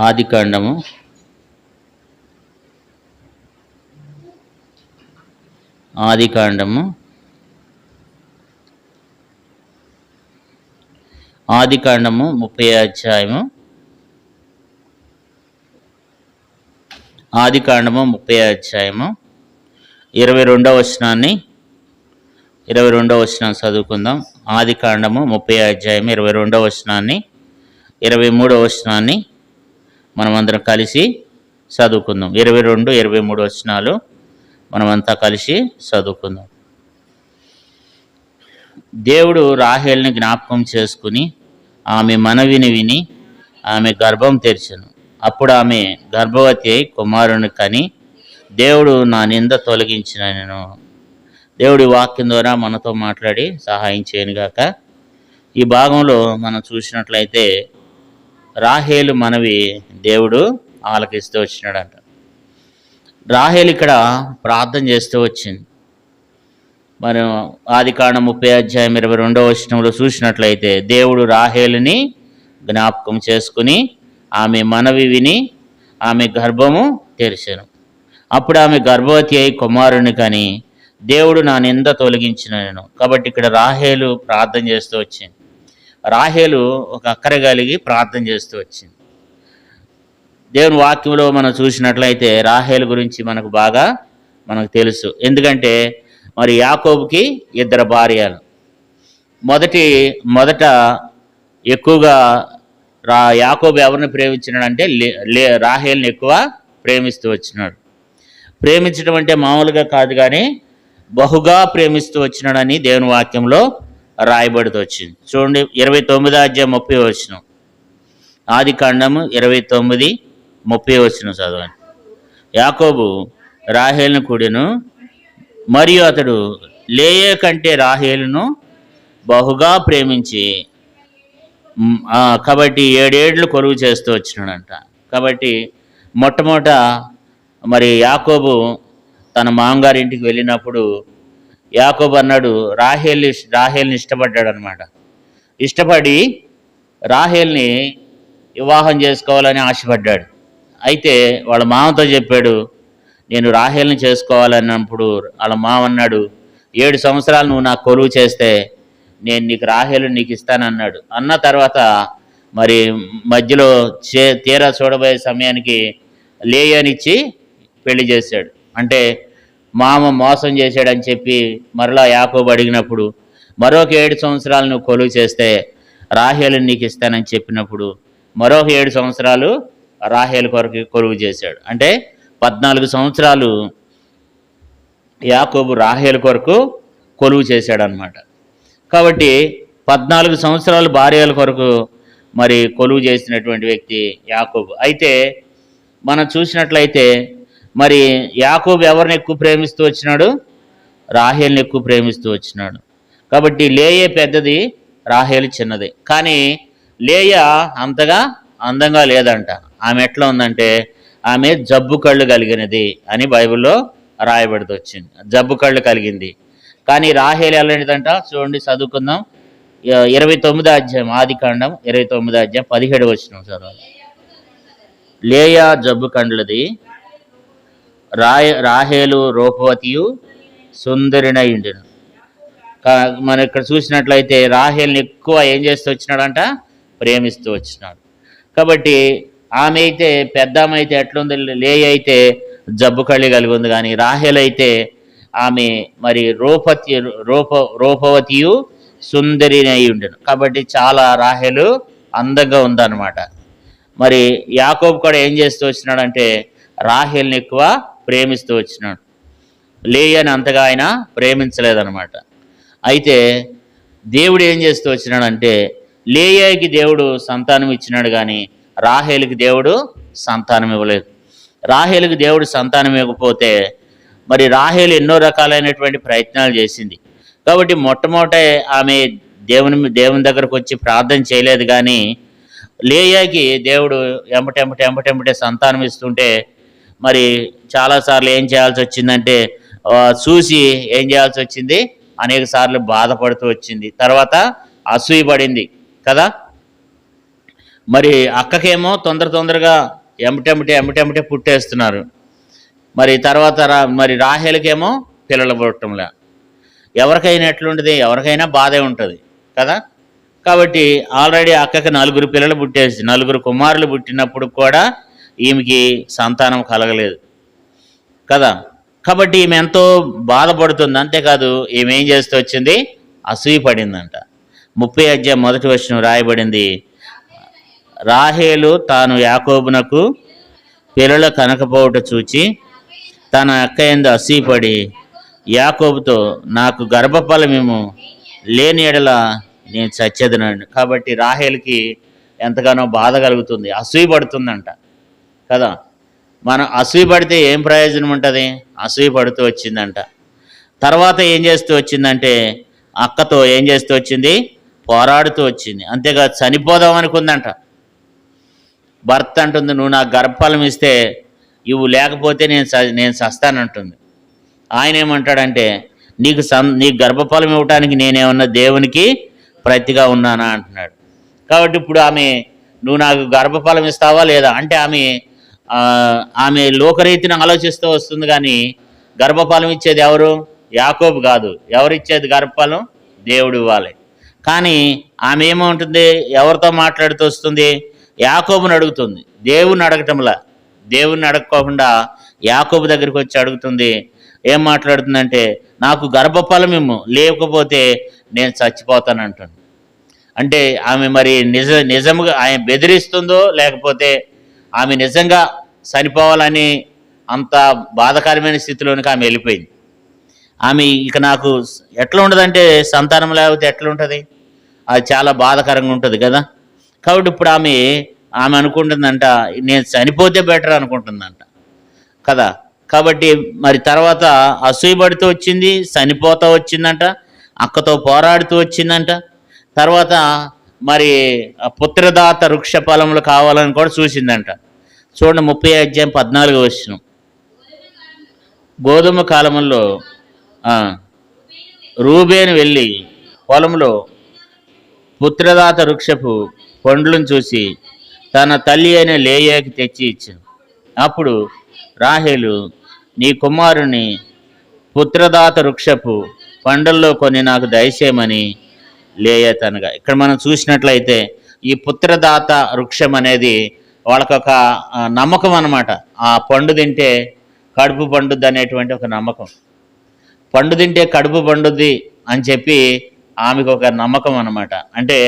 ఆదికాండము ఆదికాండము ఆదికాండము 30 అధ్యాయము ఆదికాండము 30 అధ్యాయము 22వ వచనాన్ని 22వ వచనం చదువుకుందాం. ఆదికాండము 30 అధ్యాయం 22వ వచనాన్ని 23వ వచనాన్ని మనమందరం కలిసి చదువుకుందాం. 22, 23 వచనాలు మనమంతా కలిసి చదువుకుందాం. దేవుడు రాహేల్ని జ్ఞాపకం చేసుకుని ఆమె మనవిని విని ఆమె గర్భం తెరిచెను. అప్పుడు ఆమె గర్భవతి అయి కుమారుని కని దేవుడు నా నింద తొలగించినను. దేవుడి వాక్యం ద్వారా మనతో మాట్లాడి సహాయం చేయనుగాక. ఈ భాగంలో మనం చూసినట్లయితే రాహేలు మనవి దేవుడు ఆలకిస్తూ వచ్చినాడంట. రాహేలు ఇక్కడ ప్రార్థన చేస్తూ వచ్చింది. మనం ఆదికాండం 30 అధ్యాయం 22వ వచనంలో చూసినట్లయితే దేవుడు రాహేలుని జ్ఞాపకం చేసుకుని ఆమె మనవి విని ఆమె గర్భము తెరిచెను. అప్పుడు ఆమె గర్భవతి అయి కుమారుని కని దేవుడు నా నింద తొలగించినను. కాబట్టి ఇక్కడ రాహేలు ప్రార్థన చేస్తూ వచ్చింది. రాహేలు ఒక అక్కర కలిగి ప్రార్థన చేస్తూ వచ్చింది. దేవుని వాక్యంలో మనం చూసినట్లయితే రాహేలు గురించి మనకు తెలుసు. ఎందుకంటే మరి యాకోబుకి 2 భార్యలు. మొదట ఎక్కువగా యాకోబు ఎవరిని ప్రేమించినాడంటే రాహేల్ని ఎక్కువ ప్రేమిస్తూ వచ్చినాడు. ప్రేమించడం అంటే మామూలుగా కాదు, కానీ బహుగా ప్రేమిస్తూ వచ్చినాడని దేవుని వాక్యంలో రాయబడుతూ వచ్చింది. చూడండి, 29 అధ్యాయం 30 వచనం. ఆదికాండము 29, 30 వచనం చదవండి. యాకోబు రాహేలును కూడెను, మరియు అతడు లేయా కంటే రాహేలును బహుగా ప్రేమించి కాబట్టి 7 ఏళ్ళు కొలువు చేస్తూ వచ్చినాడంట. కాబట్టి మొట్టమొదట మరి యాకోబు తన మామగారి ఇంటికి వెళ్ళినప్పుడు యాకోబు అన్నాడు రాహేల్ని ఇష్టపడ్డాడు అనమాట. ఇష్టపడి రాహేల్ని వివాహం చేసుకోవాలని ఆశపడ్డాడు. అయితే వాళ్ళ మామతో చెప్పాడు, నేను రాహేల్ని చేసుకోవాలన్నప్పుడు వాళ్ళ మామ అన్నాడు, 7 సంవత్సరాలు నువ్వు నాకు కొలువు చేస్తే నేను నీకు రాహేలు నీకు ఇస్తానన్నాడు. అన్న తర్వాత మరి మధ్యలో తీరా చూడబోయే సమయానికి లేయానిచ్చి పెళ్లి చేశాడు. అంటే మామ మోసం చేశాడని చెప్పి మరలా యాకోబు అడిగినప్పుడు మరొక 7 సంవత్సరాలు నువ్వు కొలువు చేస్తే రాహేలు నీకు ఇస్తానని చెప్పినప్పుడు మరొక 7 సంవత్సరాలు రాహేలు కొరకు కొలువు చేశాడు. అంటే 14 సంవత్సరాలు యాకోబు రాహేలు కొరకు కొలువు చేశాడనమాట. కాబట్టి 14 సంవత్సరాలు భార్యల కొరకు మరి కొలువు చేసినటువంటి వ్యక్తి యాకోబు. అయితే మనం చూసినట్లయితే మరి యాకోబు ఎవరిని ఎక్కువ ప్రేమిస్తూ వచ్చినాడు? రాహేల్ని ఎక్కువ ప్రేమిస్తూ వచ్చినాడు. కాబట్టి లేయా పెద్దది, రాహేలు చిన్నది. కానీ లేయా అంతగా అందంగా లేదంట. ఆమె ఎట్లా ఉందంటే ఆమె జబ్బు కళ్ళు కలిగినది అని బైబిల్లో రాయబడుతూ వచ్చింది. జబ్బు కళ్ళు కలిగింది. కానీ రాహేలు ఎలాంటిదంట చూడండి, చదువుకుందాం. 29 అధ్యాయం ఆదికాండం 29 అధ్యాయం 17 వచనం చదవాలి. లేయా జబ్బు కండ్లది, రాహేలు రూపవతియు సుందరినయుండెను. మనం ఇక్కడ చూసినట్లయితే రాహేల్ని ఎక్కువ ఏం చేస్తూ వచ్చినాడంట? ప్రేమిస్తూ వచ్చినాడు. కాబట్టి ఆమె అయితే పెద్ద ఆమె అయితే ఎట్లుంది? లేయా అయితే జబ్బు కళ్ళి కలిగి ఉంది. కానీ రాహేల్ అయితే ఆమె మరి రూపవతియు సుందరినయుండెను. కాబట్టి చాలా రాహేలు అందంగా ఉందన్నమాట. మరి యాకోబు కూడా ఏం చేస్తూ వచ్చినాడంటే రాహేల్ని ఎక్కువ ప్రేమిస్తూ వచ్చినాడు. లేయాని అంతగా ఆయన ప్రేమించలేదన్నమాట. అయితే దేవుడు ఏం చేస్తూ వచ్చినాడంటే లేయాకి దేవుడు సంతానం ఇచ్చినాడు, కానీ రాహేలుకి దేవుడు సంతానం ఇవ్వలేదు. రాహేలుకి దేవుడు సంతానం ఇవ్వకపోతే మరి రాహేలు ఎన్నో రకాలైనటువంటి ప్రయత్నాలు చేసింది. కాబట్టి మొట్టమొదట ఆమె దేవుని దగ్గరకు వచ్చి ప్రార్థన చేయలేదు. కానీ లేయాకి దేవుడు ఎంబటెంబటే సంతానం ఇస్తుంటే మరి చాలాసార్లు ఏం చేయాల్సి వచ్చిందంటే చూసి ఏం చేయాల్సి వచ్చింది? అనేక సార్లు బాధపడుతూ వచ్చింది. తర్వాత అసూయ పడింది కదా. మరి అక్కకేమో తొందరగా ఎమ్మటెమ్మటే పుట్టేస్తున్నారు. మరి తర్వాత మరి రాహేలుకేమో పిల్లలు పుట్టడంలే. ఎవరికైనా ఎట్లుంటుంది? ఎవరికైనా బాధే ఉంటుంది కదా. కాబట్టి ఆల్రెడీ అక్కకి 4 పిల్లలు పుట్టేసి 4 కుమారులు పుట్టినప్పుడు కూడా ఈమెకి సంతానం కలగలేదు కదా. కాబట్టి ఈమె ఎంతో బాధపడుతుంది. అంతేకాదు ఈమె ఏం చేస్తూ వచ్చింది? అసూయ పడిందంట. 30 అధ్యాయం 1వ వచనం రాయబడింది, రాహేలు తాను యాకోబునకు పిల్లలు కనకపోవుట చూచి తన అక్క యందు అసూయపడి యాకోబుతో, నాకు గర్భఫలమేమో లేని ఎడల నేను చచ్చేదనండి. కాబట్టి రాహేలుకి ఎంతగానో బాధ కలుగుతుంది, అసూయ పడుతుందంట కదా. మనం అసూయ పడితే ఏం ప్రయోజనం ఉంటుంది? అసూయ పడుతూ వచ్చిందంట. తర్వాత ఏం చేస్తూ వచ్చిందంటే అక్కతో ఏం చేస్తూ వచ్చింది? పోరాడుతూ వచ్చింది. అంతేకాదు చనిపోదాం అనుకుందంట. భర్త అంటుంది, నువ్వు నాకు గర్భఫలం ఇస్తే ఇవ్వు, లేకపోతే నేను చస్తానంటుంది. ఆయన ఏమంటాడంటే, నీకు గర్భఫలం ఇవ్వటానికి నేనేమన్నా దేవునికి ప్రతిగా ఉన్నానా అంటున్నాడు. కాబట్టి ఇప్పుడు నువ్వు నాకు గర్భఫలం ఇస్తావా లేదా అంటే ఆమె లోకరీతిని ఆలోచిస్తూ వస్తుంది. కానీ గర్భఫలం ఇచ్చేది ఎవరు? యాకోబు కాదు. ఎవరిచ్చేది గర్భఫలం? దేవుడు ఇవ్వాలి. కానీ ఆమె ఏమంటుంది? ఎవరితో మాట్లాడుతూ వస్తుంది? యాకోబుని అడుగుతుంది. దేవుని అడగటంలా, దేవుణ్ణి అడగకోకుండా యాకోబు దగ్గరికి వచ్చి అడుగుతుంది. ఏం మాట్లాడుతుందంటే, నాకు గర్భఫలం ఇమ్ము, లేకపోతే నేను చచ్చిపోతానంటుంది. అంటే ఆమె మరి నిజముగా ఆయన బెదిరిస్తుందో, లేకపోతే ఆమె నిజంగా చనిపోవాలని అంత బాధాకరమైన స్థితిలోనికి ఆమె వెళ్ళిపోయింది. ఆమె ఇక నాకు ఎట్లా ఉండదంటే, సంతానం లేకపోతే ఎట్లా ఉంటుంది? అది చాలా బాధాకరంగా ఉంటుంది కదా. కాబట్టి ఇప్పుడు ఆమె అనుకుంటుందంట, నేను చనిపోతే బెటర్ అనుకుంటుందంట కదా. కాబట్టి మరి తర్వాత అసూయపడుతూ వచ్చింది, చనిపోతూ వచ్చిందంట, అక్కతో పోరాడుతూ వచ్చిందంట. తర్వాత మరి పుత్రదాత వృక్ష ఫలములు కావాలని కూడా చూసిందంట. చూడండి 30 అధ్యాయం 14వ వచనం, గోధుమ కాలములో రూబేను వెళ్ళి పొలంలో పుత్రదాత వృక్షపు పండ్లను చూసి తన తల్లి అయిన లేయాకి తెచ్చి ఇచ్చాను. అప్పుడు రాహేలు, నీ కుమారుని పుత్రదాత వృక్షపు పండుల్లో కొన్ని నాకు దయచేయమని లేయా తనగా. ఇక్కడ మనం చూసినట్లయితే ఈ పుత్రదాత వృక్షం అనేది వాళ్ళకొక నమ్మకం అన్నమాట. ఆ పండు తింటే కడుపు పండుద్ది అనేటువంటి ఒక నమ్మకం. పండు తింటే కడుపు పండుద్ది అని చెప్పి ఆమెకు ఒక నమ్మకం అన్నమాట. అంటే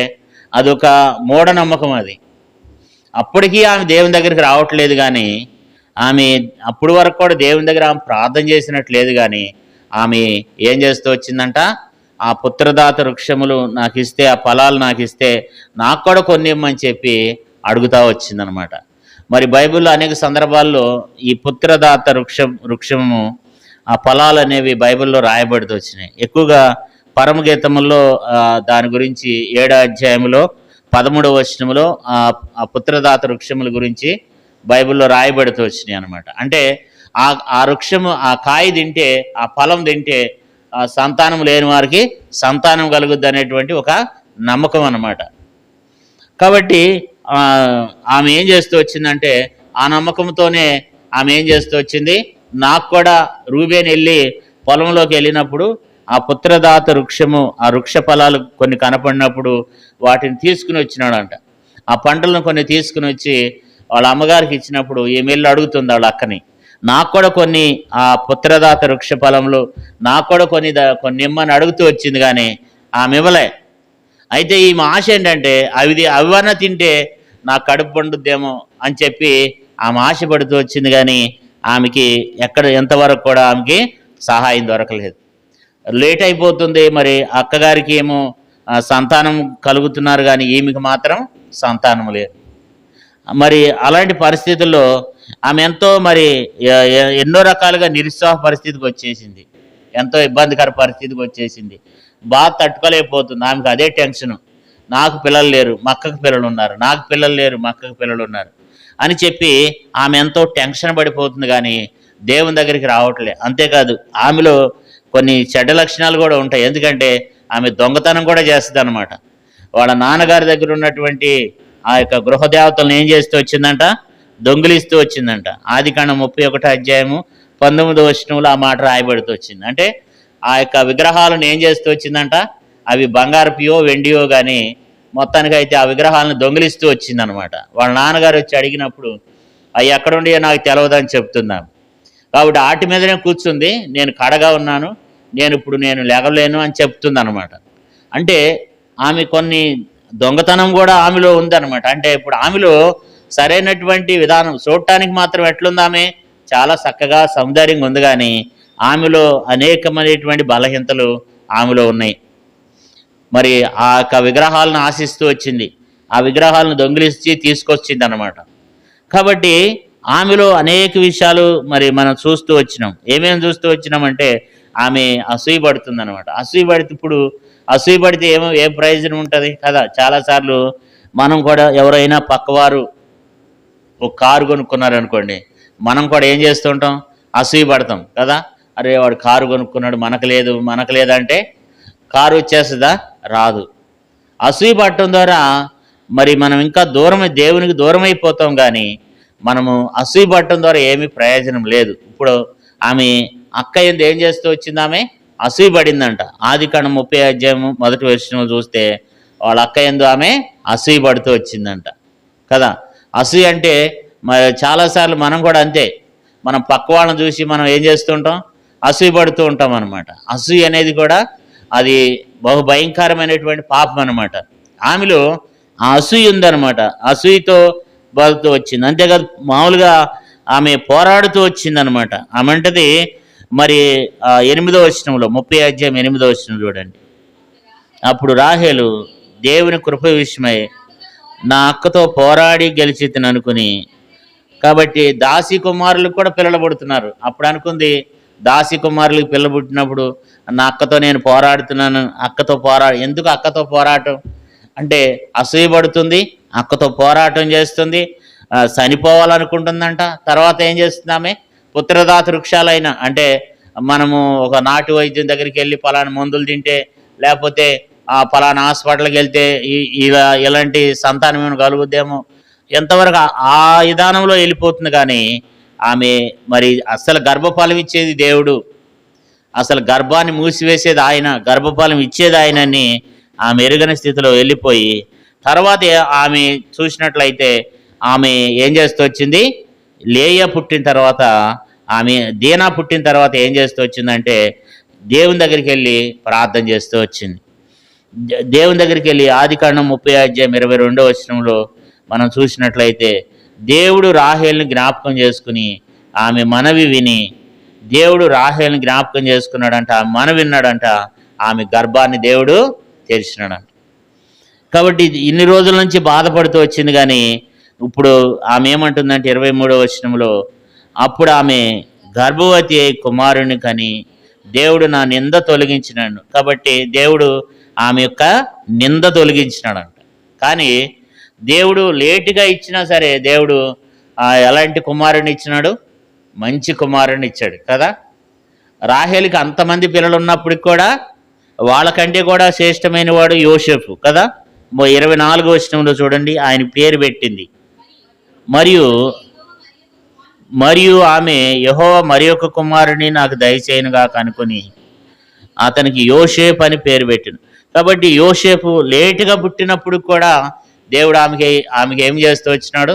అదొక మూఢనమ్మకం అది. అప్పటికీ ఆమె దేవుని దగ్గరికి రావట్లేదు. కానీ ఆమె అప్పటి వరకు కూడా దేవుని దగ్గర ఆమె ప్రార్థన చేసినట్లేదు. కానీ ఆమె ఏం చేస్తూ వచ్చిందంట, ఆ పుత్రదాత వృక్షములు నాకు ఇస్తే, ఆ ఫలాలు నాకు ఇస్తే నాకు కూడా కొన్ని ఇమ్మని చెప్పి అడుగుతూ వచ్చిందనమాట. మరి బైబిల్లో అనేక సందర్భాల్లో ఈ పుత్రదాత వృక్షము ఆ ఫలాలు అనేవి బైబిల్లో రాయబడుతూ వచ్చినాయి. ఎక్కువగా పరమగీతముల్లో దాని గురించి 7వ అధ్యాయంలో 13వ వచనంలో ఆ పుత్రదాత వృక్షముల గురించి బైబిల్లో రాయబడుతూ వచ్చినాయి అనమాట. అంటే ఆ వృక్షము, ఆ కాయ తింటే, ఆ ఫలం తింటే సంతానం లేని వారికి సంతానం కలుగుద్ది అనేటువంటి ఒక నమ్మకం అన్నమాట. కాబట్టి ఆమె ఏం చేస్తూ వచ్చిందంటే, ఆ నమ్మకంతోనే ఆమె ఏం చేస్తూ వచ్చింది, నాకు కూడా రూబేన్ వెళ్ళి పొలంలోకి వెళ్ళినప్పుడు ఆ పుత్రదాత వృక్షము, ఆ వృక్ష ఫలాలు కొన్ని కనపడినప్పుడు వాటిని తీసుకుని వచ్చినాడంట. ఆ పంటలను కొన్ని తీసుకుని వచ్చి వాళ్ళ అమ్మగారికి ఇచ్చినప్పుడు ఈమె వెళ్ళి అడుగుతుంది వాళ్ళ అక్కని, నాకు కూడా కొన్ని ఆ పుత్రదాత వృక్ష ఫలములు నాకు కూడా కొన్ని ఇమ్మని అడుగుతూ వచ్చింది. కానీ ఆమె ఇవ్వలే. అయితే ఈమె ఆశ ఏంటంటే, అవివన్న తింటే నాకు కడుపు పండుద్దేమో అని చెప్పి ఆమె ఆశ పడుతూ వచ్చింది. కానీ ఆమెకి ఎంతవరకు కూడా ఆమెకి సహాయం దొరకలేదు. లేట్ అయిపోతుంది. మరి అక్కగారికి ఏమో సంతానం కలుగుతున్నారు, కానీ ఈమెకి మాత్రం సంతానం లేదు. మరి అలాంటి పరిస్థితుల్లో ఆమె ఎంతో మరి ఎన్నో రకాలుగా నిరుత్సాహ పరిస్థితికి వచ్చేసింది, ఎంతో ఇబ్బందికర పరిస్థితికి వచ్చేసింది. బాగా తట్టుకోలేకపోతుంది. ఆమెకు అదే టెన్షను, నాకు పిల్లలు లేరు, మా అక్కకు పిల్లలు ఉన్నారు, నాకు పిల్లలు లేరు, మా అక్కకు పిల్లలు ఉన్నారు అని చెప్పి ఆమె ఎంతో టెన్షన్ పడిపోతుంది. కానీ దేవుని దగ్గరికి రావట్లే. అంతేకాదు ఆమెలో కొన్ని చెడ్డ లక్షణాలు కూడా ఉంటాయి. ఎందుకంటే ఆమె దొంగతనం కూడా చేస్తుంది అనమాట. వాళ్ళ నాన్నగారి దగ్గర ఉన్నటువంటి ఆ యొక్క గృహదేవతలను ఏం చేస్తూ వచ్చిందంట? దొంగిలిస్తూ వచ్చిందంట. ఆదికాండం 31:19 ఆ మాట రాయబడుతూ వచ్చింది. అంటే ఆ యొక్క విగ్రహాలను ఏం చేస్తూ వచ్చిందంట? అవి బంగారపియో వెండియో కానీ మొత్తానికి అయితే ఆ విగ్రహాలను దొంగిలిస్తూ వచ్చిందనమాట. వాళ్ళ నాన్నగారు వచ్చి అడిగినప్పుడు అవి ఎక్కడుండి నాకు తెలియదని చెప్తున్నాను. కాబట్టి వాటి మీదనే కూర్చుంది, నేను కడగా ఉన్నాను, నేను లేగలేను అని చెప్తుంది అనమాట. అంటే ఆమె కొన్ని దొంగతనం కూడా ఆమెలో ఉందన్నమాట. అంటే ఇప్పుడు ఆమెలో సరైనటువంటి విధానం చూడటానికి మాత్రం ఎట్లుంది? ఆమె చాలా చక్కగా సౌందర్యంగా ఉంది, కానీ ఆమెలో అనేకమైనటువంటి బలహీనతలు ఆమెలో ఉన్నాయి. మరి ఆ యొక్క విగ్రహాలను ఆశిస్తూ వచ్చింది, ఆ విగ్రహాలను దొంగిలించి తీసుకొచ్చింది అన్నమాట. కాబట్టి ఆమెలో అనేక విషయాలు మరి మనం చూస్తూ వచ్చినాం. ఏమేమి చూస్తూ వచ్చినామంటే ఆమె అసూయ పడుతుంది అనమాట. అసూయ పడితే ఏం ప్రయోజనం ఉంటుంది కదా? చాలాసార్లు మనం కూడా ఎవరైనా పక్కవారు ఒక కారు కొనుక్కున్నారనుకోండి, మనం కూడా ఏం చేస్తుంటాం? అసూయ పడతాం కదా. అరే వాడు కారు కొనుక్కున్నాడు, మనకు లేదంటే కారు వచ్చేస్తుందా? రాదు. అసూయ పడటం ద్వారా మరి మనం ఇంకా దేవునికి దూరం అయిపోతాం, కానీ మనము అసూయ పడటం ద్వారా ఏమీ ప్రయోజనం లేదు. ఇప్పుడు ఆమె అక్క ఏం చేస్తూ వచ్చింది? ఆమె అసూయ పడిందంట. ఆదికాండం 30:1 చూస్తే వాళ్ళ అక్క ఆమె అసూయ పడుతూ వచ్చిందంట కదా. అసూయ అంటే మరి చాలాసార్లు మనం కూడా అంతే, మనం పక్క వాళ్ళని చూసి మనం ఏం చేస్తుంటాం? అసూయ పడుతూ ఉంటాం అనమాట. అసూయ అనేది కూడా అది భయంకరమైనటువంటి పాపం అనమాట. ఆమెలో ఆ అసూయ ఉందన్నమాట. అసూయతో బతుకుతూ వచ్చింది. అంతేకాదు, మామూలుగా ఆమె పోరాడుతూ వచ్చిందనమాట. ఆమె అంటది మరి 8వ వచనంలో 30:8 చూడండి. అప్పుడు రాహేలు దేవుని కృప విషయమై నా అక్కతో పోరాడి గెలిచితిని అనుకుని, కాబట్టి దాసి కుమారులకు కూడా పిల్లలు పుడుతున్నారు. అప్పుడు అనుకుంది, దాసి కుమారులకు పిల్లలు పుట్టినప్పుడు నా అక్కతో నేను పోరాడుతున్నాను, ఎందుకు అక్కతో పోరాటం అంటే అసూయపడుతుంది, అక్కతో పోరాటం చేస్తుంది, చనిపోవాలనుకుంటుందంట. తర్వాత ఏం చేస్తుంది? ఆమె పుత్రదాత వృక్షాలైన అంటే మనము ఒక నాటు వైద్యం దగ్గరికి వెళ్ళి పలానా మందులు తింటే, లేకపోతే పలానా హాస్పిటల్కి వెళ్తే ఇలాంటి సంతానం ఏమైనా కలుగుద్దేమో, ఎంతవరకు ఆ విధానంలో వెళ్ళిపోతుంది. కానీ ఆమె మరి అస్సలు గర్భఫలం ఇచ్చేది దేవుడు, అసలు గర్భాన్ని మూసివేసేది ఆయన, గర్భఫలం ఇచ్చేది ఆయనని ఆమె ఎరుగని స్థితిలో వెళ్ళిపోయి, తర్వాత ఆమె చూసినట్లయితే ఆమె ఏం చేస్తూ వచ్చింది? లేయా పుట్టిన తర్వాత, దీనా పుట్టిన తర్వాత ఏం చేస్తూ వచ్చిందంటే దేవుని దగ్గరికి వెళ్ళి ప్రార్థన చేస్తూ వచ్చింది. దేవుని దగ్గరికి వెళ్ళి ఆదికాండం 30:22 మనం చూసినట్లయితే దేవుడు రాహేల్ని జ్ఞాపకం చేసుకుని ఆమె మనవి విని, దేవుడు రాహేల్ని జ్ఞాపకం చేసుకున్నాడంట, ఆమె మనవి విన్నాడంట, ఆమె గర్భాన్ని దేవుడు తెరిచినాడంట. కాబట్టి ఇన్ని రోజుల నుంచి బాధపడుతూ వచ్చింది, కానీ ఇప్పుడు ఆమె ఏమంటుందంటే 23వ వచనంలో అప్పుడు ఆమె గర్భవతి అయి కుమారుని కని దేవుడు నా నింద తొలగించినాడు. కాబట్టి దేవుడు ఆమె యొక్క నింద తొలగించినాడంట. కానీ దేవుడు లేటుగా ఇచ్చినా సరే దేవుడు ఎలాంటి కుమారుని ఇచ్చినాడు? మంచి కుమారుని ఇచ్చాడు కదా. రాహేలుకి అంతమంది పిల్లలు ఉన్నప్పటికి కూడా వాళ్ళకంటే కూడా శ్రేష్టమైన వాడు యోసేపు కదా. 24వ వచనంలో చూడండి, ఆయన పేరు పెట్టింది. మరియు ఆమె యెహోవా మరి ఒక కుమారుని నాకు దయచేయనుగా కనుకొని అతనికి యోసేపు అని పేరు పెట్టింది. కాబట్టి యోసేపు లేటుగా పుట్టినప్పుడు కూడా దేవుడు ఆమెకి ఏం చేస్తూ వచ్చినాడు?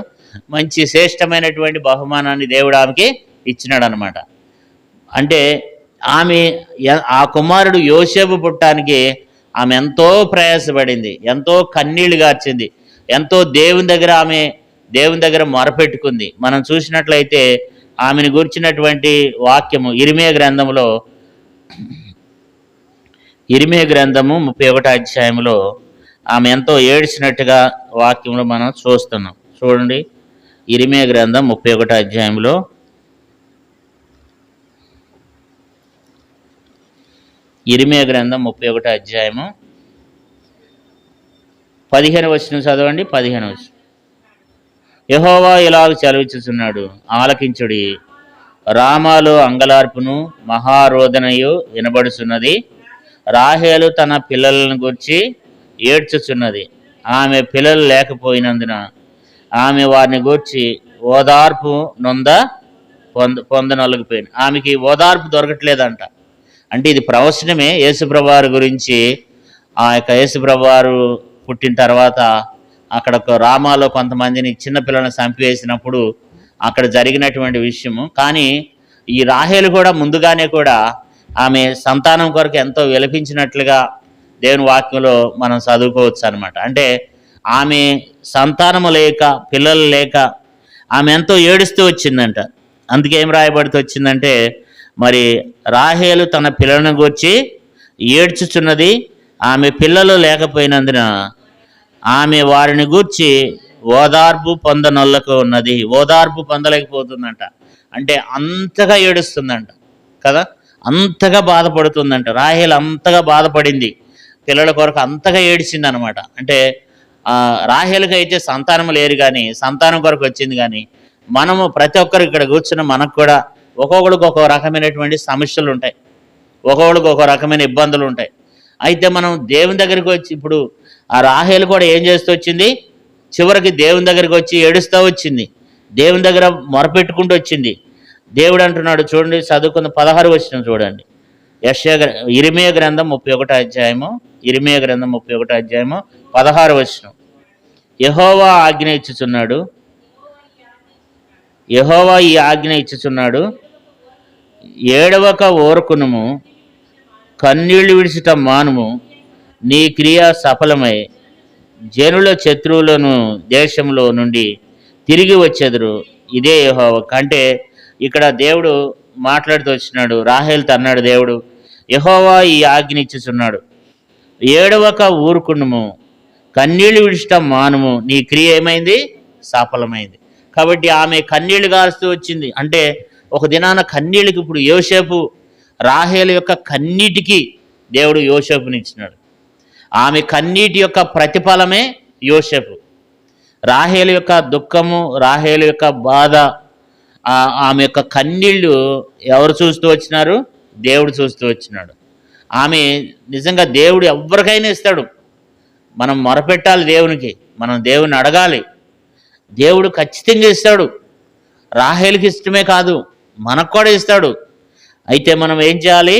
మంచి శ్రేష్టమైనటువంటి బహుమానాన్ని దేవుడు ఆమెకి ఇచ్చినాడు అనమాట. అంటే ఆ కుమారుడు యోసేపు పుట్టడానికి ఆమె ఎంతో ప్రయాసపడింది, ఎంతో కన్నీళ్లు గార్చింది, ఎంతో దేవుని దగ్గర మొరపెట్టుకుంది. మనం చూసినట్లయితే ఆమెను గురించినటువంటి వాక్యము ఇర్మీయా గ్రంథము 31 ఆమె ఎంతో ఏడ్చినట్టుగా వాక్యంలో మనం చూస్తున్నాం. చూడండి, ఇర్మీయా గ్రంథం 31 ఇర్మీయా గ్రంథం 31 15వ చదవండి. 15వ యెహోవా ఇలాగ సెలవిచ్చుచున్నాడు, ఆలకించుడి, రామాలో అంగలార్పును మహారోదనయు వినబడుచున్నది, రాహేలు తన పిల్లలను గురించి ఏడ్చుచున్నది, ఆమె పిల్లలు లేకపోయినందున ఆమె వారిని గూర్చి ఓదార్పు పొందనొలగిపోయింది. ఆమెకి ఓదార్పు దొరకట్లేదంట. అంటే ఇది ప్రవచనమే. యేసుప్రభువారి గురించి ఆ యొక్క యేసుప్రభువారు పుట్టిన తర్వాత అక్కడ రామాలో కొంతమందిని చిన్నపిల్లలను చంపివేసినప్పుడు అక్కడ జరిగినటువంటి విషయము. కానీ ఈ రాహేలు కూడా ముందుగానే కూడా ఆమె సంతానం కొరకు ఎంతో విలపించినట్లుగా దేవుని వాక్యంలో మనం చదువుకోవచ్చు అనమాట. అంటే ఆమె సంతానము లేక, పిల్లలు లేక ఆమె ఎంతో ఏడుస్తూ వచ్చిందంట. అందుకే ఏం రాయబడుతూ వచ్చిందంటే, మరి రాహేలు తన పిల్లలను గూర్చి ఏడ్చుచున్నది, ఆమె పిల్లలు లేకపోయినందున ఆమె వారిని గూర్చి ఓదార్పు పొందనొల్లకు ఉన్నది. ఓదార్పు పొందలేకపోతుందంట. అంటే అంతగా ఏడుస్తుందంట కదా, అంతగా బాధపడుతుందంట. రాహేలు అంతగా బాధపడింది, పిల్లల కొరకు అంతగా ఏడిచింది అనమాట. అంటే రాహేలుకి అయితే సంతానం లేరు, కానీ సంతానం కొరకు వచ్చింది. కానీ మనము ప్రతి ఒక్కరు ఇక్కడ కూర్చున్న మనకు కూడా ఒక్కొక్కడికి ఒక్కో రకమైనటువంటి సమస్యలు ఉంటాయి, ఒక్కొక్కడికి ఒక్కో రకమైన ఇబ్బందులు ఉంటాయి. అయితే మనం దేవుని దగ్గరికి వచ్చి, ఇప్పుడు ఆ రాహేలు కూడా ఏం చేస్తూ వచ్చింది, చివరికి దేవుని దగ్గరికి వచ్చి ఏడుస్తూ వచ్చింది, దేవుని దగ్గర మొరపెట్టుకుంటూ వచ్చింది. దేవుడు అంటున్నాడు చూడండి, చదువుకున్న 16 వచనం చూడండి. ఇరిమియా గ్రంథం 31 అధ్యాయము, ఇరిమియా గ్రంథం 31 అధ్యాయము 16 వచనం. యెహోవా ఆజ్ఞ ఇచ్చుచున్నాడు, యెహోవా ఈ ఆజ్ఞ ఇచ్చుచున్నాడు, ఏడవక ఓరకునుము, కన్నీళ్లు విడిచిట మానుము, నీ క్రియ సఫలమై జనుల శత్రువులను దేశంలో నుండి తిరిగి వచ్చేదురు, ఇదే యెహోవా. అంటే ఇక్కడ దేవుడు మాట్లాడుతూ వచ్చినాడు. రాహేలుతో అన్నాడు దేవుడు, యెహోవా ఈ ఆజ్ఞ ఇచ్చుచున్నాడు, ఏడవక ఊరుకునుము, కన్నీళ్లు విడిచటం మానుము, నీ క్రియ ఏమైంది, సఫలమైంది. కాబట్టి ఆమె కన్నీళ్లు కారుస్తూ వచ్చింది. అంటే ఒక దినాన కన్నీళ్ళకి, ఇప్పుడు యోసేపు రాహేలు యొక్క కన్నీటికి దేవుడు యోసేపునిచ్చినాడు. ఆమె కన్నీటి యొక్క ప్రతిఫలమే యోసేపు. రాహేలు యొక్క దుఃఖము, రాహేలు యొక్క బాధ, ఆమె యొక్క కన్నీళ్ళు ఎవరు చూస్తూ వచ్చినారు, దేవుడు చూస్తూ వచ్చినాడు. ఆమె నిజంగా దేవుడు ఎవరికైనా ఇస్తాడు, మనం మొరపెట్టాలి దేవునికి, మనం దేవుని అడగాలి, దేవుడు ఖచ్చితంగా ఇస్తాడు. రాహేలుకి ఇష్టమే కాదు, మనకు కూడా ఇస్తాడు. అయితే మనం ఏం చేయాలి,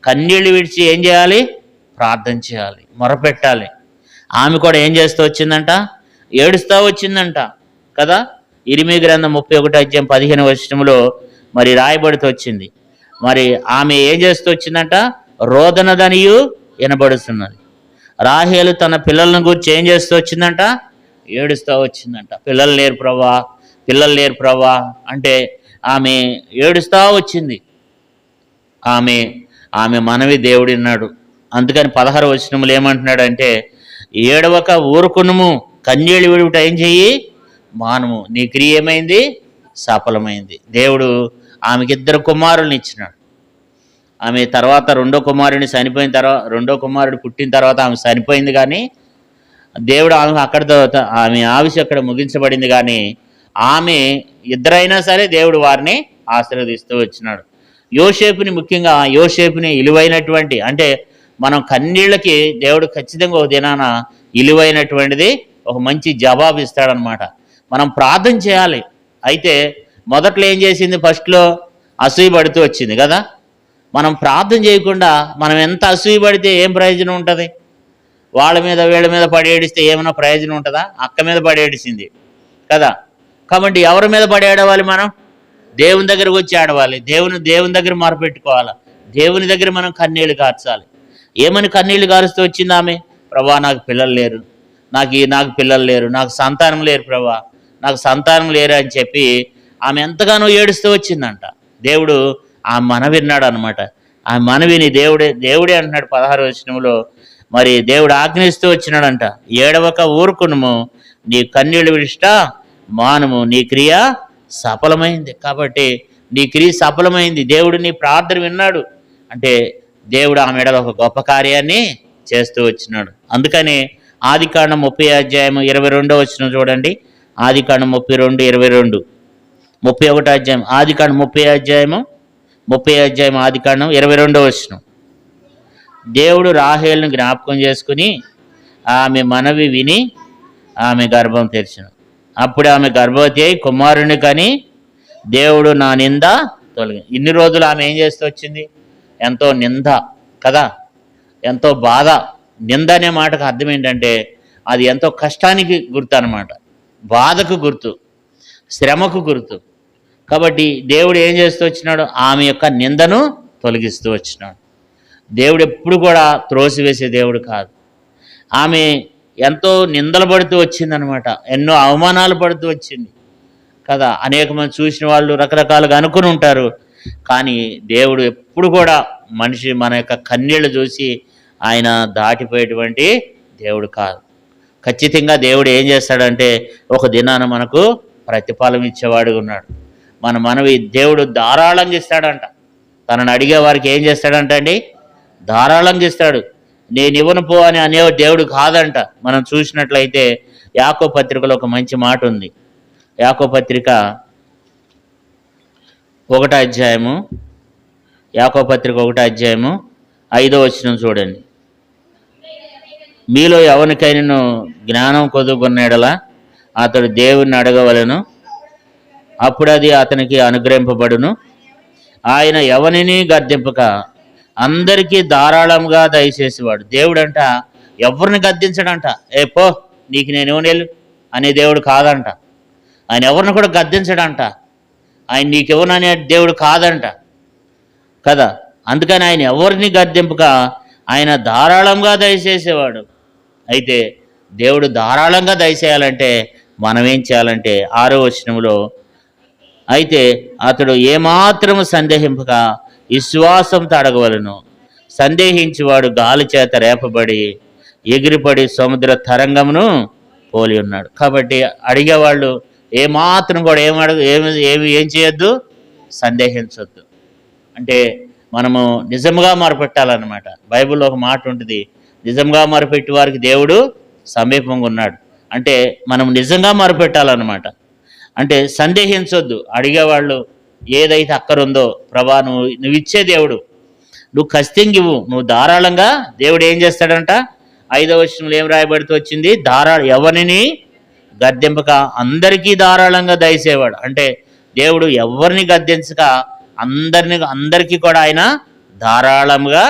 కన్నీళ్ళు విడిచి ఏం చేయాలి, ప్రార్థన చేయాలి, మొరపెట్టాలి. ఆమె కూడా ఏం చేస్తూ వచ్చిందంట, ఏడుస్తూ వచ్చిందంట కదా. ఇరిమియా గ్రంథం 31 అధ్యాయం 15 వచనంలో మరి రాయబడుతూ వచ్చింది. మరి ఆమె ఏం చేస్తూ వచ్చిందంట, రోదనదనియు వినబడుతున్నది. రాహేలు తన పిల్లలను గురించి ఏం చేస్తూ వచ్చిందంట, ఏడుస్తూ వచ్చిందంట. పిల్లలు లేరు ప్రభా, పిల్లలు లేరు ప్రభా అంటే ఆమె ఏడుస్తూ వచ్చింది. ఆమె మనవి దేవుడు విన్నాడు. అందుకని 16 వచనములు ఏమంటున్నాడంటే, ఏడవక ఊరుకునుము, కన్నీళ్ళు విడుట ఏం చెయ్యి, మానము, నీ క్రియ ఏమైంది, సఫలమైంది. దేవుడు ఆమెకి 2 కుమారుల్ని ఇచ్చినాడు. ఆమె తర్వాత రెండో కుమారుడిని చనిపోయిన తర్వాత, రెండో కుమారుడు పుట్టిన తర్వాత ఆమె చనిపోయింది. కానీ దేవుడు ఆమె అక్కడితో, ఆమె ఆవిష అక్కడ ముగించబడింది. కానీ ఆమె ఇద్దరైనా సరే దేవుడు వారిని ఆశీర్వదిస్తూ వచ్చినాడు. యోసేపుని, ముఖ్యంగా యోసేపుని ఇలువైనటువంటి, అంటే మనం కన్నీళ్ళకి దేవుడు ఖచ్చితంగా ఒక దినాన ఇలువైనటువంటిది ఒక మంచి జవాబు ఇస్తాడనమాట. మనం ప్రార్థన చేయాలి. అయితే మొదట్లో ఏం చేసింది, ఫస్ట్లో అసూయ పడుతూ వచ్చింది కదా. మనం ప్రార్థన చేయకుండా మనం ఎంత అసూయ పడితే ఏం ప్రయోజనం ఉంటుంది, వాళ్ళ మీద వీళ్ళ మీద పడి ఏడిస్తే ఏమైనా ప్రయోజనం ఉంటుందా? అక్క మీద పడి ఏడిసింది కదా. కాబట్టి ఎవరి మీద పడి ఏడవాలి, మనం దేవుని దగ్గరకు వచ్చి ఆడవాలి, దేవుని దగ్గర మొరపెట్టుకోవాలి, దేవుని దగ్గర మనం కన్నీళ్లు కార్చాలి. ఏమని కన్నీళ్లు కారుస్తూ వచ్చింది ఆమె, ప్రభా నాకు పిల్లలు లేరు, నాకు పిల్లలు లేరు, నాకు సంతానం లేరు ప్రభా, నాకు సంతానం లేరు అని చెప్పి ఆమె ఎంతగానో ఏడుస్తూ వచ్చిందంట. దేవుడు ఆ మనవి విన్నాడు అనమాట. ఆ మనవిని దేవుడే అంటున్నాడు 16 వచనంలో. మరి దేవుడు ఆజ్ఞిస్తూ వచ్చినాడంట, ఏడవక ఊరుకునుము, నీ కన్నీళ్ళు విడిచిట మానుము, నీ క్రియ సఫలమైంది. కాబట్టి నీ క్రియ సఫలమైంది, దేవుడు నీ ప్రార్థన విన్నాడు. అంటే దేవుడు ఆమె ఎడల ఒక గొప్ప కార్యాన్ని చేస్తూ వచ్చినాడు. అందుకని ఆదికాండం 30 అధ్యాయం 22 వచనం చూడండి. ఆదికాండం 32:22, 31 అధ్యాయం ఆదికాండం 30 అధ్యాయం ఆదికాండం 22 వచనం. దేవుడు రాహేలును జ్ఞాపకం చేసుకుని ఆమె మనవి విని ఆమె గర్భం తెరిచెను. అప్పుడు ఆమె గర్భవతి అయి కుమారుని కని దేవుడు నా నింద తొలగి. ఇన్ని రోజులు ఆమె ఏం చేస్తూ వచ్చింది? ఎంతో నింద కదా, ఎంతో బాధ. నింద అనే మాటకు అర్థం ఏంటంటే అది ఎంతో కష్టానికి గుర్తు అన్నమాట, బాధకు గుర్తు, శ్రమకు గుర్తు. కాబట్టి దేవుడు ఏం చేస్తూ వచ్చినాడు? ఆమె యొక్క నిందను తొలగిస్తూ వచ్చినాడు. దేవుడు ఎప్పుడు కూడా త్రోసివేసే దేవుడు కాదు. ఆమె ఎంతో నిందలు పడుతూ వచ్చిందనమాట, ఎన్నో అవమానాలు పడుతూ వచ్చింది కదా. అనేక మంది చూసిన వాళ్ళు రకరకాలుగా అనుకుని ఉంటారు. కానీ దేవుడు ఎప్పుడు కూడా మనిషి మన యొక్క కన్నీళ్లు చూసి ఆయన దాటిపోయేటువంటి దేవుడు కాదు. ఖచ్చితంగా దేవుడు ఏం చేస్తాడంటే ఒక దినాన మనకు ప్రతిఫలం ఇచ్చేవాడు ఉన్నాడు. మనవి దేవుడు ధారాళంగా ఇస్తాడంట. తనను అడిగే వారికి ఏం చేస్తాడంట అండి? ధారాళంగా ఇస్తాడు. నేను ఇవ్వను పో అని అనే దేవుడు కాదంట. మనం చూసినట్లయితే యాకోబు పత్రికలో ఒక మంచి మాట ఉంది. యాకోబు పత్రిక 1వ అధ్యాయము, యాకోబు పత్రిక 1వ అధ్యాయము 5వ వచనం చూడండి. మీలో ఎవరికైనా జ్ఞానం కొదుకున్నాడలా అతడు దేవుణ్ణి అడగవలెను, అప్పుడు అది అతనికి అనుగ్రహింపబడును. ఆయన ఎవరిని గద్దింపక అందరికీ ధారాళంగా దయచేసేవాడు. దేవుడంట ఎవరిని గద్దించడంట. పో నీకు నేను ఇవ్వనేలు అనే దేవుడు కాదంట. ఆయన ఎవరిని కూడా గద్దించడంట. ఆయన నీకెవరనే దేవుడు కాదంట కదా. అందుకని ఆయన ఎవరిని గద్దింపక ఆయన ధారాళంగా దయచేసేవాడు. అయితే దేవుడు ధారాళంగా దయచేయాలంటే మనం ఏం చేయాలంటే 6వ వచనంలో, అయితే అతడు ఏమాత్రము సందేహింపక విశ్వాసంతో అడగవలను. సందేహించేవాడు గాలి చేత రేపబడి ఎగిరిపడి సముద్ర తరంగమును పోలి ఉన్నాడు. కాబట్టి అడిగేవాళ్ళు ఏమాత్రం కూడా ఏం చేయొద్దు? సందేహించొద్దు. అంటే మనము నిజంగా మొరపెట్టాలన్నమాట. బైబిల్లో ఒక మాట ఉంటుంది, నిజంగా మొరపెట్టి వారికి దేవుడు సమీపంగా ఉన్నాడు. అంటే మనం నిజంగా మొరపెట్టాలన్నమాట. అంటే సందేహించొద్దు. అడిగేవాళ్ళు ఏదైతే అక్కరుందో, ప్రభా నువ్వు ఇచ్చే దేవుడు, నువ్వు ఖచ్చితంగా ఇవ్వు, నువ్వు ధారాళంగా. దేవుడు ఏం చేస్తాడంట? 5వ వచనంలో ఏం రాయబడుతూ వచ్చింది? ఎవరిని గద్దింపక అందరికీ ధారాళంగా దయచేవాడు. అంటే దేవుడు ఎవరిని గద్దించక అందరికీ కూడా ఆయన ధారాళంగా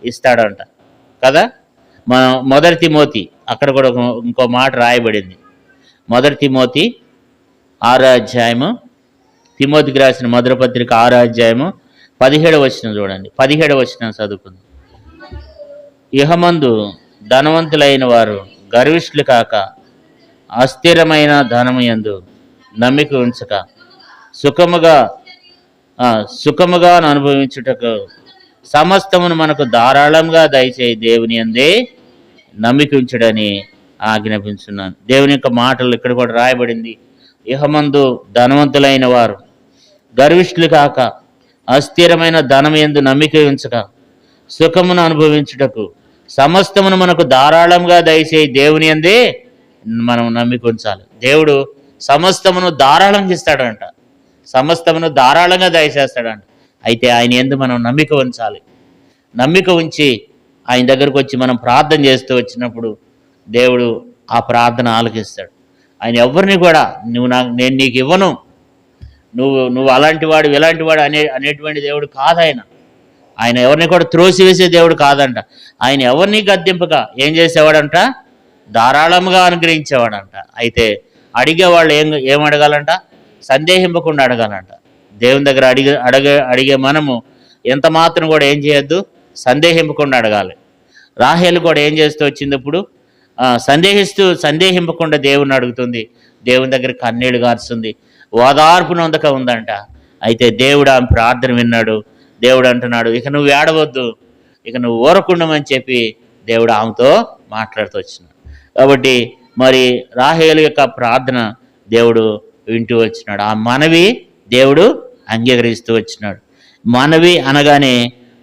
ఇస్తాడంట కదా. మనం 1 తిమోతి, అక్కడ కూడా ఇంకో మాట రాయబడింది. 1 తిమోతి 6వ అధ్యాయము, తిమోతికి రాసిన మొదటి పత్రిక 6వ అధ్యాయము 17వ వచనం చూడండి. 17వ వచనం చదువుకుంది. ఇహమందు ధనవంతులైన వారు గర్విష్ఠులు కాక అస్థిరమైన ధనము యందు నమ్మిక ఉంచక సుఖముగా అనుభవించుటకు సమస్తమును మనకు ధారాళంగా దయచేయి దేవుని యందే నమ్మిక ఉంచుడని ఆజ్ఞాపించున్నాను. దేవుని యొక్క మాటలు ఇక్కడ కూడా రాయబడింది. ఇహమందు ధనవంతులైన వారు గర్విష్ఠులు కాక అస్థిరమైన ధనం యందు నమ్మిక ఉంచక సుఖమును అనుభవించుటకు సమస్తమును మనకు ధారాళంగా దయచేయి దేవుని యందే మనం నమ్మిక ఉంచాలి. దేవుడు సమస్తమును ధారాళంగా ఇస్తాడంట, సమస్తమును ధారాళంగా దయచేస్తాడంట. అయితే ఆయన యందు మనం నమ్మిక ఉంచాలి. నమ్మిక ఉంచి ఆయన దగ్గరకు వచ్చి మనం ప్రార్థన చేస్తూ వచ్చినప్పుడు దేవుడు ఆ ప్రార్థన ఆలకిస్తాడు. ఆయన ఎవరిని కూడా నేను నీకు ఇవ్వను, నువ్వు అలాంటి వాడు ఇలాంటి వాడు అనేటువంటి దేవుడు కాదు ఆయన. ఆయన ఎవరిని కూడా త్రోసివేసే దేవుడు కాదంట. ఆయన ఎవరిని గద్దింపక ఏం చేసేవాడంట? ధారాళంగా అనుగ్రహించేవాడంట. అయితే అడిగేవాళ్ళు ఏం అడగాలంట? సందేహింపకుండా అడగాలంట. దేవుని దగ్గర అడిగే మనము ఎంత మాత్రం కూడా ఏం చేయొద్దు? సందేహింపకుండా అడగాలి. రాహేలు కూడా ఏం చేస్తూ వచ్చింది? ఇప్పుడు సందేహింపకుండా దేవుని అడుగుతుంది. దేవుని దగ్గర కన్నీళ్లు గారుస్తుంది, ఓదార్పు నొందక ఉందంట. అయితే దేవుడు ఆమె ప్రార్థన విన్నాడు. దేవుడు అంటున్నాడు, ఇక నువ్వు ఏడవద్దు, ఇక నువ్వు ఊరకుండమని చెప్పి దేవుడు ఆమెతో మాట్లాడుతూ వచ్చినాడు. కాబట్టి మరి రాహేలు యొక్క ప్రార్థన దేవుడు వింటూ వచ్చినాడు. ఆ మనవి దేవుడు అంగీకరిస్తూ వచ్చినాడు. మనవి అనగానే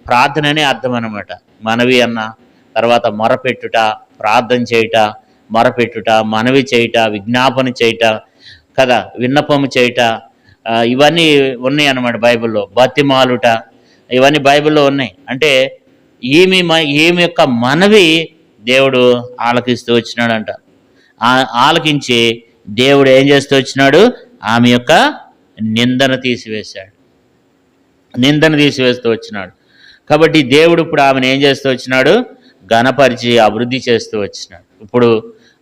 ప్రార్థననే అర్థం అన్నమాట. మనవి అన్న తర్వాత మొరపెట్టుట, ప్రార్థన చేయుట, మొరపెట్టుట, మనవి చేయుట, విజ్ఞాపన చేయుట కదా, విన్నపము చేయుట, ఇవన్నీ ఉన్నాయి అన్నమాట బైబిల్లో. బతిమాలుట, ఇవన్నీ బైబిల్లో ఉన్నాయి. అంటే ఈమె యొక్క మనవి దేవుడు ఆలకిస్తూ వచ్చినాడంట. ఆలకించి దేవుడు ఏం చేస్తూ వచ్చినాడు? ఆమె యొక్క నిందను తీసివేశాడు, నిందను తీసివేస్తూ వచ్చినాడు. కాబట్టి దేవుడు ఇప్పుడు ఆమెను ఏం చేస్తూ వచ్చినాడు? ఘనపరిచి అభివృద్ధి చేస్తూ వచ్చినాడు. ఇప్పుడు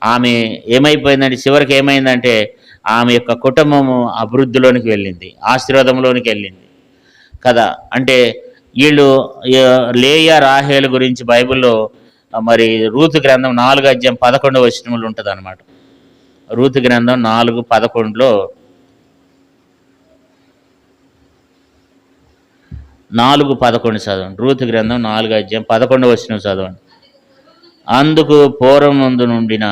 ఆమె ఏమైపోయిందంటే, చివరికి ఏమైందంటే ఆమె యొక్క కుటుంబము అభివృద్ధిలోనికి వెళ్ళింది, ఆశీర్వాదంలోనికి వెళ్ళింది కదా. అంటే వీళ్ళు లేయా రాహేలు గురించి బైబిల్లో మరి రూతు గ్రంథం 4:11 ఉంటుంది అనమాట. రూతు గ్రంథం 4:11 చదవండి. రూతు గ్రంథం 4:11 చదవండి. అందుకు పూర్వముందు నుండిన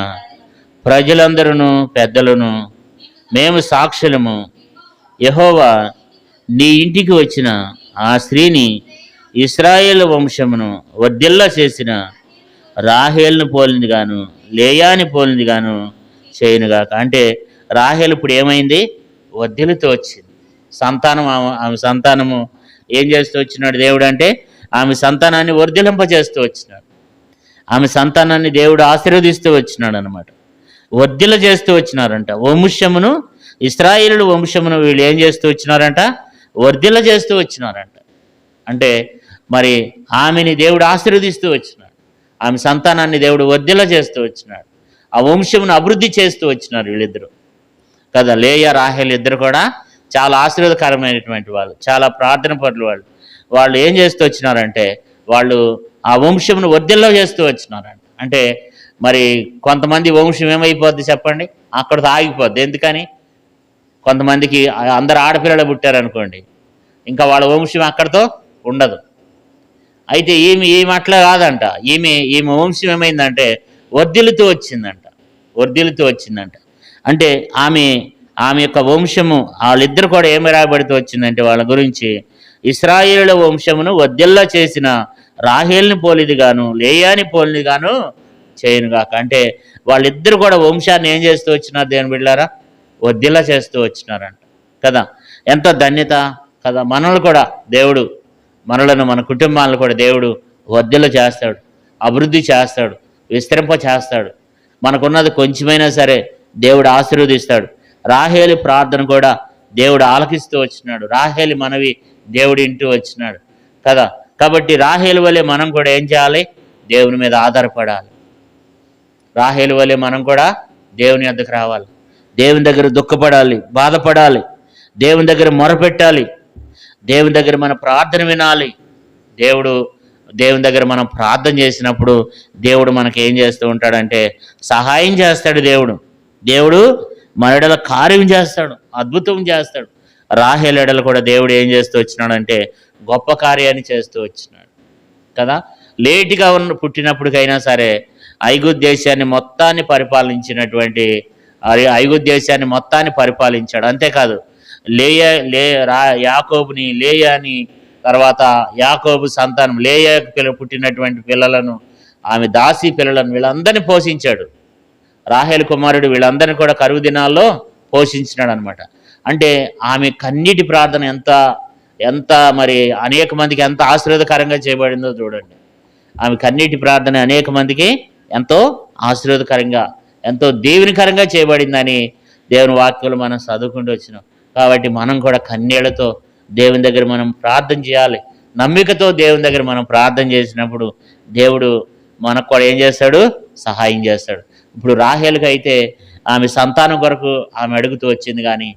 ప్రజలందరూ పెద్దలను మేము సాక్షులము, యెహోవా నీ ఇంటికి వచ్చిన ఆ స్త్రీని ఇశ్రాయేలు వంశమును వర్ధిల్ల చేసిన రాహేలును పోలింది గాను లేయాని పోలింది గాను చేయనుగాక. అంటే రాహేలు ఇప్పుడు ఏమైంది? వర్ధిల్లుతూ వచ్చింది. సంతానం ఆమె సంతానము ఏం చేస్తూ వచ్చినాడు దేవుడు అంటే? ఆమె సంతానాన్ని వర్ధిలింపజేస్తూ వచ్చినాడు. ఆమె సంతానాన్ని దేవుడు ఆశీర్వదిస్తూ వచ్చినాడు అనమాట. వర్ధిల్ల చేస్తూ వచ్చినారంట. వంశమును, ఇశ్రాయేలు వంశమును వీళ్ళు ఏం చేస్తూ వచ్చినారంట? వర్ధిల్ల చేస్తూ వచ్చినారంట. అంటే మరి ఆమెని దేవుడు ఆశీర్వదిస్తూ వచ్చినాడు, ఆమె సంతానాన్ని దేవుడు వర్ధిల్ల చేస్తూ వచ్చినాడు, ఆ వంశమును అభివృద్ధి చేస్తూ వచ్చినారు వీళ్ళిద్దరూ కదా. లేయా రాహేలు ఇద్దరు కూడా చాలా ఆశీర్వాదకరమైనటువంటి వాళ్ళు, చాలా ప్రార్థన పరులు వాళ్ళు. వాళ్ళు ఏం చేస్తూ వచ్చినారంటే వాళ్ళు ఆ వంశమును వర్ధిల్ల చేస్తూ వచ్చినారంట. అంటే మరి కొంతమంది వంశం ఏమైపోద్ది చెప్పండి? అక్కడితో ఆగిపోద్ది. ఎందుకని? కొంతమందికి అందరు ఆడపిల్లలు పుట్టారనుకోండి, ఇంకా వాళ్ళ వంశం అక్కడితో ఉండదు. అయితే ఈమె అట్లా కాదంట. ఈమె వంశం ఏమైందంటే వర్ధిల్లుతూ వచ్చిందంట. అంటే ఆమె యొక్క వంశము, వాళ్ళిద్దరు కూడా ఏమి రాబడుతూ వచ్చిందంటే వాళ్ళ గురించి, ఇశ్రాయేలుల వంశమును వర్ధిల్ల చేసిన రాహేలుని పోలిది గాను లేయాని పోలిది గాను చేయనుగాక. అంటే వాళ్ళిద్దరు కూడా వంశాన్ని ఏం చేస్తూ వచ్చినారు దేవుని బిడ్డలారా? వర్ధిల్ల చేస్తూ వచ్చినారంట కదా. ఎంతో ధన్యత కదా. మనల్ని కూడా దేవుడు, మనలను, మన కుటుంబాలను కూడా దేవుడు వర్ధిల్ల చేస్తాడు, అభివృద్ధి చేస్తాడు, విస్తరింప చేస్తాడు. మనకున్నది కొంచెమైనా సరే దేవుడు ఆశీర్వదిస్తాడు. రాహేలు ప్రార్థన కూడా దేవుడు ఆలకిస్తూ వచ్చినాడు, రాహేలు మనవి దేవుడు ఇంటూ వచ్చినాడు కదా. కాబట్టి రాహేలు వలె మనం కూడా ఏం చేయాలి? దేవుని మీద ఆధారపడాలి. రాహేలు వలె మనం కూడా దేవుని వద్దకు రావాలి, దేవుని దగ్గర దుఃఖపడాలి, బాధపడాలి, దేవుని దగ్గర మొరపెట్టాలి, దేవుని దగ్గర మన ప్రార్థన వినాలి. దేవుని దగ్గర మనం ప్రార్థన చేసినప్పుడు దేవుడు మనకి ఏం చేస్తూ ఉంటాడంటే సహాయం చేస్తాడు. దేవుడు మన ఎడల కార్యం చేస్తాడు, అద్భుతం చేస్తాడు. రాహేలు ఎడల కూడా దేవుడు ఏం చేస్తూ వచ్చినాడంటే గొప్ప కార్యాన్ని చేస్తూ వచ్చినాడు కదా. లేటుగా పుట్టినప్పటికైనా సరే ఐగుప్తు దేశాన్ని మొత్తాన్ని పరిపాలించాడు. అంతేకాదు యాకోబుని, లేయాని, తర్వాత యాకోబు సంతానం లేయా పుట్టినటువంటి పిల్లలను, ఆమె దాసి పిల్లలను, వీళ్ళందరినీ పోషించాడు. రాహేలు కుమారుడు వీళ్ళందరినీ కూడా కరువు దినాల్లో పోషించినాడు అనమాట. అంటే ఆమె కన్నీటి ప్రార్థన ఎంత మరి అనేక మందికి ఎంత ఆశీర్వాదకరంగా చేయబడిందో చూడండి. ఆమె కన్నీటి ప్రార్థన అనేక మందికి ఎంతో ఆశీర్వాదకరంగా, ఎంతో దేవునికరంగా చేయబడిందని దేవుని వాక్యాలు మనం చదువుకుంటూ వచ్చినాం. కాబట్టి మనం కూడా కన్నీళ్లతో దేవుని దగ్గర మనం ప్రార్థన చేయాలి. నమ్మికతో దేవుని దగ్గర మనం ప్రార్థన చేసినప్పుడు దేవుడు మనకు కూడా ఏం చేస్తాడు? సహాయం చేస్తాడు. ఇప్పుడు రాహేలుకి అయితే ఆమె సంతానం కొరకు ఆమె అడుగుతూ వచ్చింది, కానీ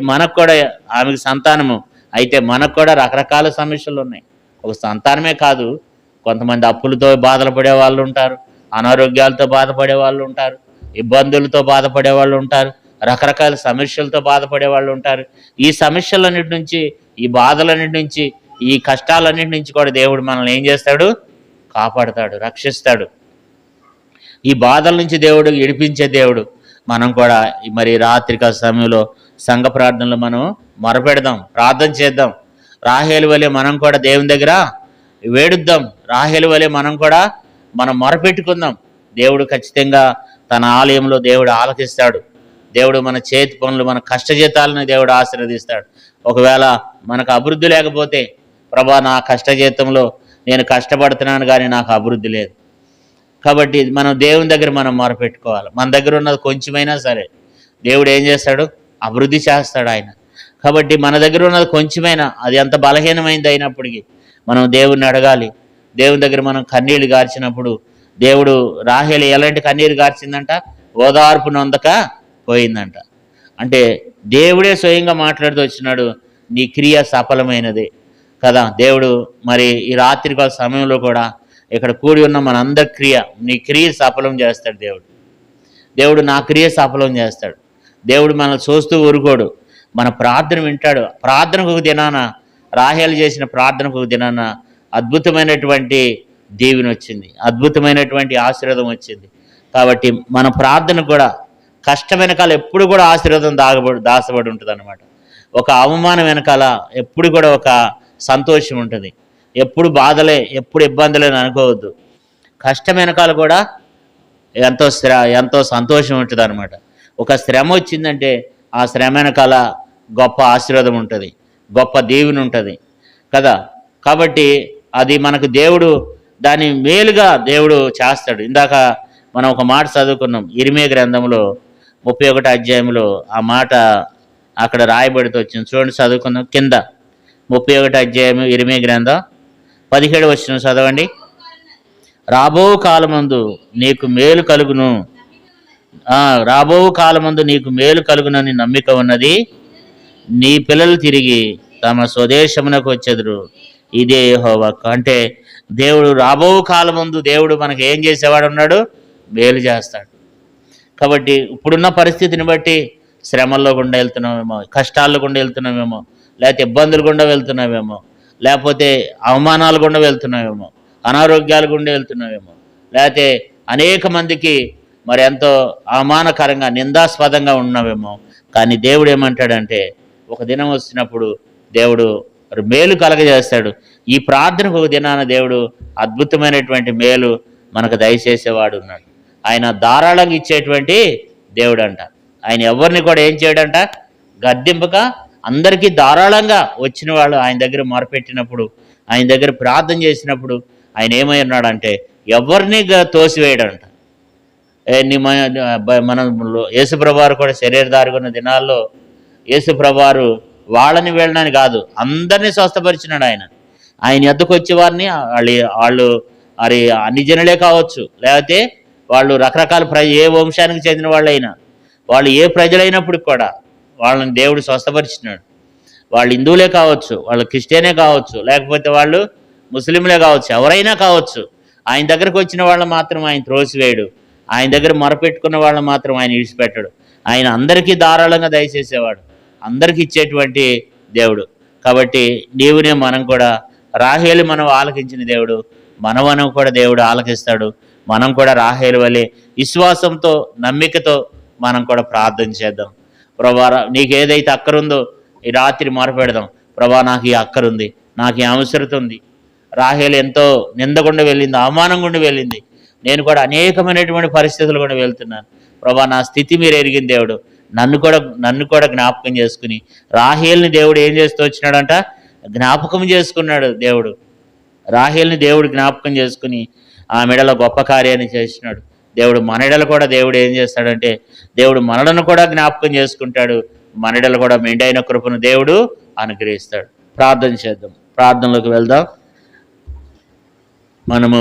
మనకు కూడా ఆమెకు సంతానము అయితే మనకు కూడా రకరకాల సమస్యలు ఉన్నాయి. ఒక సంతానమే కాదు, కొంతమంది అప్పులతో బాధలు పడే వాళ్ళు ఉంటారు, అనారోగ్యాలతో బాధపడే వాళ్ళు ఉంటారు, ఇబ్బందులతో బాధపడే వాళ్ళు ఉంటారు, రకరకాల సమస్యలతో బాధపడే వాళ్ళు ఉంటారు. ఈ సమస్యలన్నిటి నుంచి, ఈ బాధలన్నిటి నుంచి, ఈ కష్టాలన్నిటి నుంచి కూడా దేవుడు మనల్ని ఏం చేస్తాడు? కాపాడుతాడు, రక్షిస్తాడు. ఈ బాధల నుంచి దేవుడు విడిపించే దేవుడు. మనం కూడా మరి రాత్రికాల సమయంలో సంఘ ప్రార్థనలో మనం మొరపెడదాం, ప్రార్థన చేద్దాం. రాహేలు వలె మనం కూడా దేవుని దగ్గర వేడుద్దాం. రాహేలు వలె మనం కూడా మొరపెట్టుకుందాం. దేవుడు ఖచ్చితంగా తన ఆలయంలో దేవుడు ఆలకిస్తాడు. దేవుడు మన చేతి పనులు, మన కష్టజీతాలను దేవుడు ఆశీర్వదిస్తాడు. ఒకవేళ మనకు అభివృద్ధి లేకపోతే, ప్రభా నా కష్టజీతంలో నేను కష్టపడుతున్నాను కానీ నాకు అభివృద్ధి లేదు, కాబట్టి మనం దేవుని దగ్గర మనం మొరపెట్టుకోవాలి. మన దగ్గర ఉన్నది కొంచెమైనా సరే దేవుడు ఏం చేస్తాడు? అభివృద్ధి చేస్తాడు ఆయన. కాబట్టి మన దగ్గర ఉన్నది కొంచెమైనా, అది ఎంత బలహీనమైంది అయినప్పటికీ మనం దేవుణ్ణి అడగాలి. దేవుని దగ్గర మనం కన్నీళ్లు గార్చినప్పుడు దేవుడు, రాహేలు ఎలాంటి కన్నీరు గార్చిందంట? ఓదార్పు నొందక పోయిందంట. అంటే దేవుడే స్వయంగా మాట్లాడుతూ వచ్చినాడు, నీ క్రియ సఫలమైనదే కదా. దేవుడు మరి ఈ రాత్రికాల సమయంలో కూడా ఇక్కడ కూడి ఉన్న మనందరి క్రియ, నీ క్రియ సఫలం చేస్తాడు దేవుడు. దేవుడు నా క్రియ సఫలం చేస్తాడు. దేవుడు మనల్ని చూస్తూ ఊరుకోడు, మన ప్రార్థన వింటాడు. ప్రార్థనకు ఒక దినాన, రాహేలు చేసిన ప్రార్థనకు ఒక దినాన అద్భుతమైనటువంటి దీవెన వచ్చింది, అద్భుతమైనటువంటి ఆశీర్వాదం వచ్చింది. కాబట్టి మన ప్రార్థన కూడా కష్టం వెనకాల ఎప్పుడు కూడా ఆశీర్వాదం దాచబడి ఉంటుంది అన్నమాట. ఒక అవమానం వెనకాల ఎప్పుడు కూడా ఒక సంతోషం ఉంటుంది. ఎప్పుడు బాధలే, ఎప్పుడు ఇబ్బందులే అని అనుకోవద్దు. కష్టం వెనకాల కూడా ఎంతో సంతోషం ఉంటుంది అనమాట. ఒక శ్రమ వచ్చిందంటే ఆ శ్రమ వెనకాల గొప్ప ఆశీర్వాదం ఉంటుంది, గొప్ప దీవెన ఉంటుంది కదా. కాబట్టి అది మనకు దేవుడు దాన్ని మేలుగా దేవుడు చేస్తాడు. ఇందాక మనం ఒక మాట చదువుకున్నాం, ఇర్మియా గ్రంథంలో 31 అధ్యాయంలో ఆ మాట అక్కడ రాయబడితే వచ్చింది. చూడండి, చదువుకుందాం. కింద 31 అధ్యాయం ఇర్మియా గ్రంథం 17 వచనం చదవండి. రాబో కాలమందు నీకు మేలు కలుగును, రాబో కాలమందు నీకు మేలు కలుగునని నమ్మిక ఉన్నది. నీ పిల్లలు తిరిగి తమ స్వదేశమునకు వచ్చెదరు, ఇదే యెహోవా. అంటే దేవుడు రాబో కాలమందు దేవుడు మనకి ఏం చేసేవాడు ఉన్నాడు? మేలు చేస్తాడు. కాబట్టి ఇప్పుడున్న పరిస్థితిని బట్టి శ్రమల్లో గుండా వెళ్తున్నామేమో, కష్టాల్లో గుండా వెళ్తున్నామేమో, లేకపోతే ఇబ్బందులు గుండా వెళ్తున్నామేమో, లేకపోతే అవమానాలు గుండా వెళ్తున్నామేమో, అనారోగ్యాలు గుండా వెళ్తున్నామేమో, లేకపోతే అనేక మందికి మరి ఎంతో అవమానకరంగా నిందాస్పదంగా ఉన్నామేమో. కానీ దేవుడు ఏమంటాడంటే, ఒక దినం వచ్చినప్పుడు దేవుడు మేలు కలగజేస్తాడు. ఈ ప్రార్థనకు ఒక దినాన దేవుడు అద్భుతమైనటువంటి మేలు మనకు దయచేసేవాడు ఉన్నాడు. ఆయన ధారాళంగా ఇచ్చేటువంటి దేవుడు అంట. ఆయన ఎవరిని కూడా ఏం చేయడంట? గద్దింపక అందరికీ ధారాళంగా వచ్చిన వాళ్ళు ఆయన దగ్గర మొరపెట్టినప్పుడు, ఆయన దగ్గర ప్రార్థన చేసినప్పుడు ఆయన ఏమై ఉన్నాడంటే ఎవరిని తోసివేయడంట. మనం యేసుప్రభువారు కూడా శరీరధారిగా ఉన్న దినాల్లో యేసుప్రభువారు వాళ్ళని వీళ్ళని కాదు, అందరినీ స్వస్థపరిచినాడు ఆయన. ఆయన ఎద్దకు వచ్చేవారిని వాళ్ళు మరి అన్ని జనులే కావచ్చు, లేకపోతే వాళ్ళు రకరకాల ఏ వంశానికి చెందిన వాళ్ళైనా, వాళ్ళు ఏ ప్రజలైనప్పుడు కూడా వాళ్ళని దేవుడు స్వస్థపరిచినాడు. వాళ్ళు హిందువులే కావచ్చు, వాళ్ళు క్రిస్టియనే కావచ్చు, లేకపోతే వాళ్ళు ముస్లింలే కావచ్చు, ఎవరైనా కావచ్చు. ఆయన దగ్గరకు వచ్చిన వాళ్ళని మాత్రం ఆయన త్రోసివేయడు. ఆయన దగ్గర మొరపెట్టుకున్న వాళ్ళని మాత్రం ఆయన విడిచిపెట్టడు. ఆయన అందరికీ ధారాళంగా దయచేసేవాడు, అందరికీ ఇచ్చేటువంటి దేవుడు. కాబట్టి నీవునే మనం కూడా, రాహేలు మనం ఆలకించిన దేవుడు మనం కూడా దేవుడు ఆలకిస్తాడు. మనం కూడా రాహేలు వలె విశ్వాసంతో, నమ్మికతో మనం కూడా ప్రార్థన చేద్దాం. ప్రభా, నీకు ఏదైతే అక్కరుందో ఈ రాత్రి మొరపెడదాం. ప్రభా, నాకు ఈ అక్కరుంది, నాకు ఈ అవసరత ఉంది. రాహేలు ఎంతో నిందగుండా వెళ్ళింది, అవమానం గుండా వెళ్ళింది. నేను కూడా అనేకమైనటువంటి పరిస్థితులు కూడా వెళ్తున్నాను. ప్రభా, నా స్థితి మీరు ఎరిగిన దేవుడు, నన్ను కూడా జ్ఞాపకం చేసుకుని, రాహేల్ని దేవుడు ఏం చేస్తూ వచ్చినాడంట? జ్ఞాపకం చేసుకున్నాడు దేవుడు. రాహేల్ని దేవుడు జ్ఞాపకం చేసుకుని ఆ మెడలో గొప్ప కార్యాన్ని చేసినాడు దేవుడు. మనడలు కూడా దేవుడు ఏం చేస్తాడంటే, దేవుడు మనలను కూడా జ్ఞాపకం చేసుకుంటాడు. మనడలు కూడా మెండైన కృపను దేవుడు అనుగ్రహిస్తాడు. ప్రార్థన చేద్దాం, ప్రార్థనలోకి వెళ్దాం. మనము